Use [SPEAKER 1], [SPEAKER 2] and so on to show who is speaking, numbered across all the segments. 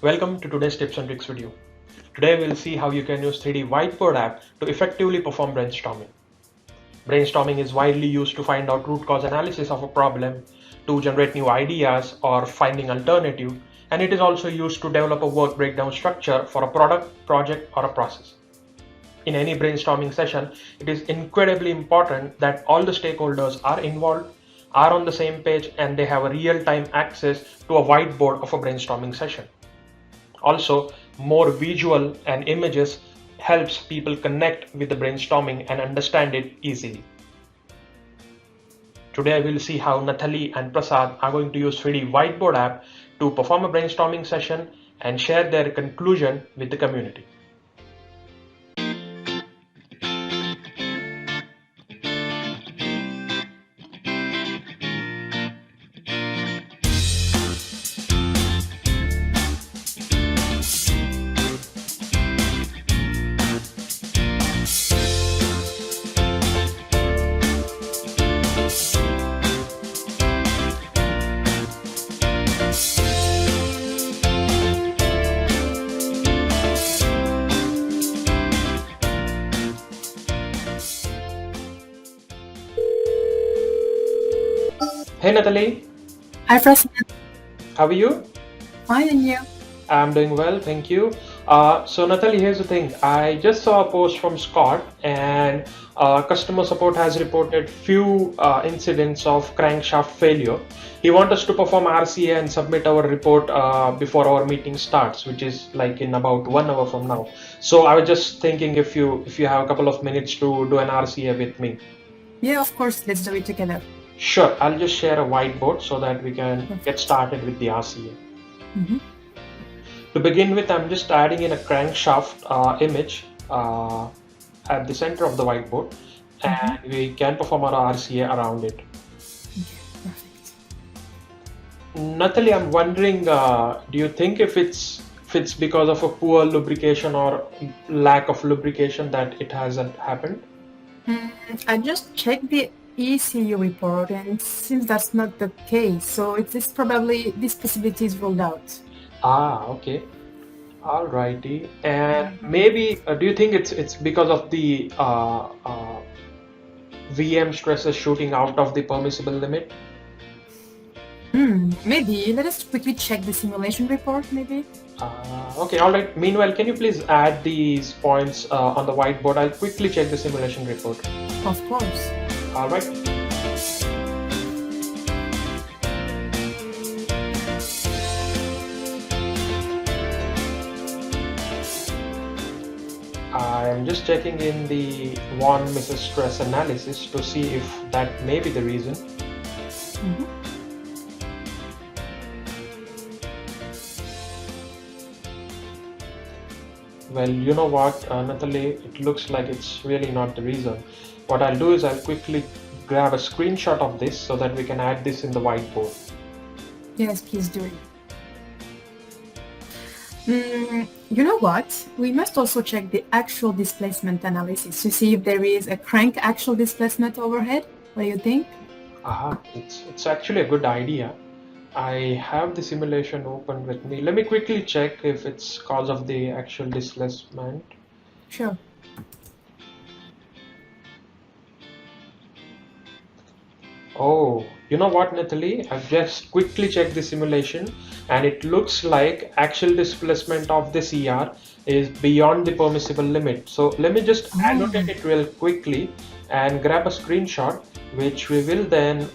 [SPEAKER 1] Welcome to today's tips and tricks video. Today we'll see how you can use 3D Whiteboard app to effectively perform brainstorming. Brainstorming is widely used to find out root cause analysis of a problem, to generate new ideas or finding alternative, and it is also used to develop a work breakdown structure for a product, project or a process. In any brainstorming session, it is incredibly important that all the stakeholders are involved, are on the same page, and they have a real-time access to a whiteboard of a brainstorming session. Also, more visual and images helps people connect with the brainstorming and understand it easily. Today we'll see how Nathalie and Prasad are going to use 3D Whiteboard app to perform a brainstorming session and share their conclusion with the community. Hey Nathalie,
[SPEAKER 2] Hi, Prasad.
[SPEAKER 1] how are you?
[SPEAKER 2] Fine, and you?
[SPEAKER 1] I'm doing well, thank you. So Nathalie, here's the thing. I just saw a post from Scott, and customer support has reported few incidents of crankshaft failure. He wants us to perform RCA and submit our report before our meeting starts, which is like in about 1 hour from now. So I was just thinking if you have a couple of minutes to do an RCA with me.
[SPEAKER 2] Yeah, of course. Let's do it together.
[SPEAKER 1] Sure, I'll just share a whiteboard so that we can get started with the RCA. To begin with, I'm just adding in a crankshaft image at the center of the whiteboard, and we can perform our RCA around it.
[SPEAKER 2] Perfect.
[SPEAKER 1] Nathalie, I'm wondering, do you think if it's because of a poor lubrication or lack of lubrication that it hasn't happened?
[SPEAKER 2] I just checked the ECU report, and it seems that's not the case. So it is probably this possibility is ruled out.
[SPEAKER 1] Ah, okay. Alrighty. And maybe, do you think it's because of the VM stresses shooting out of the permissible limit?
[SPEAKER 2] Maybe. Let us quickly check the simulation report, maybe.
[SPEAKER 1] Okay, alright. Meanwhile, can you please add these points on the whiteboard? I'll quickly check the simulation report.
[SPEAKER 2] Of course.
[SPEAKER 1] Alright. I'm just checking in the Von Mises stress analysis to see if that may be the reason. Well, you know what, Nathalie, it looks like it's really not the reason. What I'll do is I'll quickly grab a screenshot of this so that we can add this in the whiteboard.
[SPEAKER 2] Yes, please do it. You know what? We must also check the actual displacement analysis to see if there is a crank actual displacement overhead. What do you think?
[SPEAKER 1] It's actually a good idea. I have the simulation open with me. Let me quickly check if it's cause of the actual displacement.
[SPEAKER 2] Sure.
[SPEAKER 1] Oh, you know what, Nathalie? I've just quickly checked the simulation, and it looks like actual displacement of the CR is beyond the permissible limit. So let me just annotate it real quickly and grab a screenshot, which we will then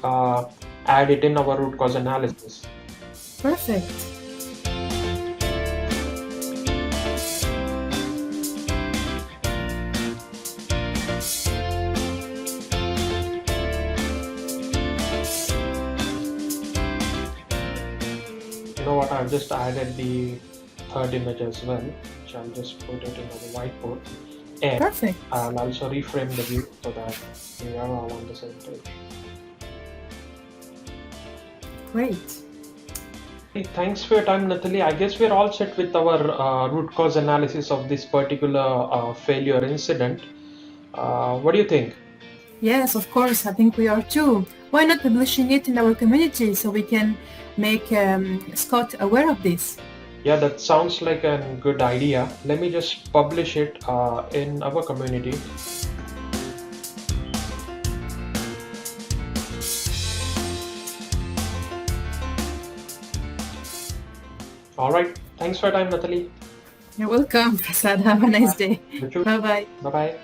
[SPEAKER 1] add it in our root cause analysis.
[SPEAKER 2] Perfect.
[SPEAKER 1] You know what, I've just added the third image as well, which I'll just put it in the whiteboard. And
[SPEAKER 2] Perfect.
[SPEAKER 1] I'll also reframe the view so that we are all on the same page.
[SPEAKER 2] Great.
[SPEAKER 1] Thanks for your time, Nathalie. I guess we're all set with our root cause analysis of this particular failure incident. What do you think?
[SPEAKER 2] Yes, of course. I think we are too. Why not publishing it in our community so we can make Scott aware of this?
[SPEAKER 1] Yeah, that sounds like a good idea. Let me just publish it in our community. All right. Thanks for your time, Natalie.
[SPEAKER 2] You're welcome, Prasad. Have a nice day.
[SPEAKER 1] You too.
[SPEAKER 2] Bye-bye.
[SPEAKER 1] Bye-bye.